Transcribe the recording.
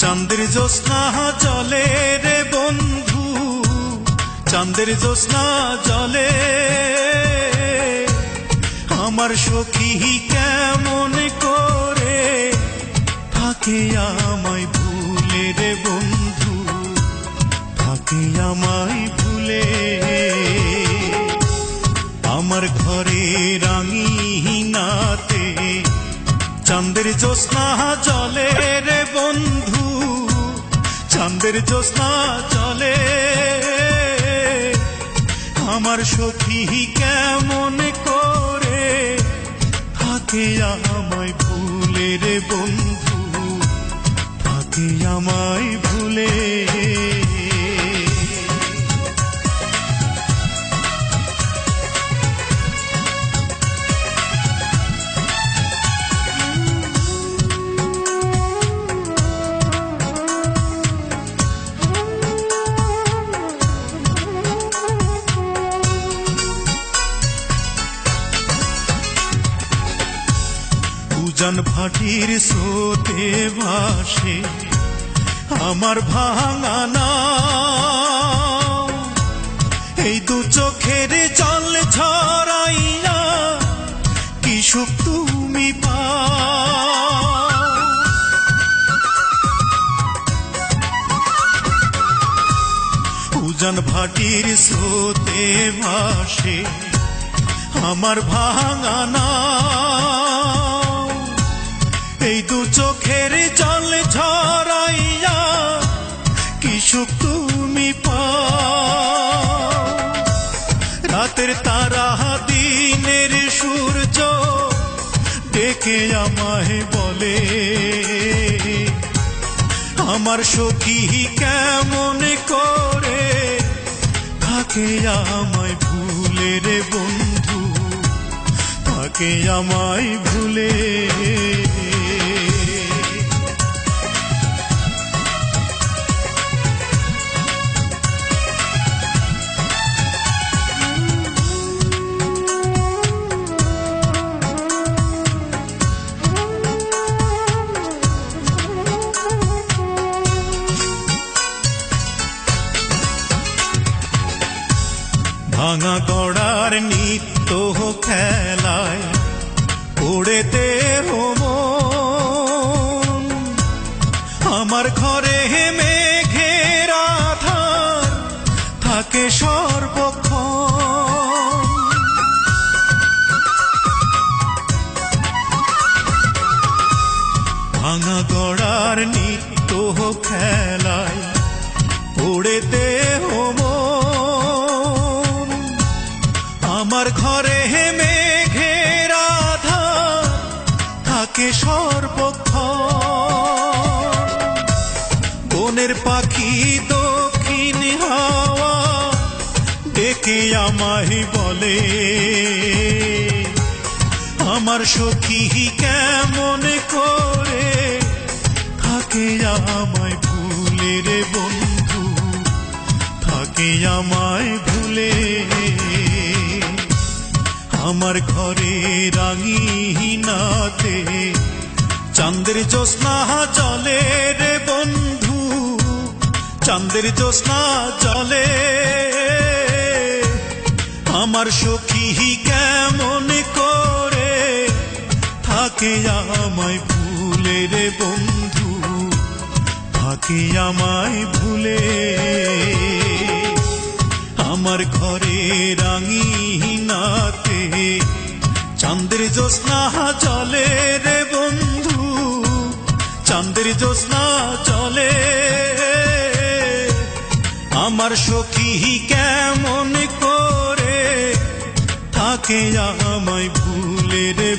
চাঁদের জ্যোৎস্না জলে রে বন্ধু, চাঁদের জ্যোৎস্না জলে আমার সখী কেমন করে থাকে আমায় ভুলে রে বন্ধু, থাকে আমায় ভুলে। আমার ঘরে রাঙিনাতে চাঁদের জ্যোৎস্না জলে রে বন্ধু, চাঁদের জ্যোৎস্না জলে আমার সখী কেমন করে থাকে আমায় ভুলে রে বন্ধু, থাকে আমায় ভুলে। উজান ভাটির স্রোতে ভাসে আমার ভাঙা নাও, এই দু চোখের জল ঝরাইয়া কি সুখ তুমি পাও। উজান ভাটির স্রোতে ভাসে আমার ভাঙা নাও, এই দু চোখের জল ঝরাইয়া কি সুখ তুমি পাও। রাতের তারা দিনের সূর্য ডেকে আমায় বলে আমার সখী কেমন করে থাকে আমায় ভুলে রে বন্ধু, থাকে আমায় ভুলে। ভাঙা গড়ার নিত্য খেলায় পড়েতে মন, আমার ঘরে মেঘের আধার থাকে সর্বক্ষণ। ভাঙা গড়ার নিত্য খেলায় পড়েতে আমার ঘরে মেঘের আধার থাকে সর্বক্ষণ। বনের পাখি দক্ষিণ হাওয়া ডেকে আমায় বলে আমার সখী কেমন করে থাকে আমায় ভুলে রে বন্ধু, থাকে আমায় ভুলে। আমার ঘরে রাঙিনাতে চাঁদের জ্যোৎস্না জলে রে বন্ধু, চাঁদের জ্যোৎস্না জলে আমার সখী কেমন করে থাকে আমায় ভুলে রে বন্ধু, থাকে আমায় ভুলে। আমার ঘরে রাঙিনাতে চাঁদের জ্যোৎস্না জলে রে বন্ধু, চাঁদের জ্যোৎস্না জলে আমার সখী কেমন করে থাকে আমায় ভুলে রে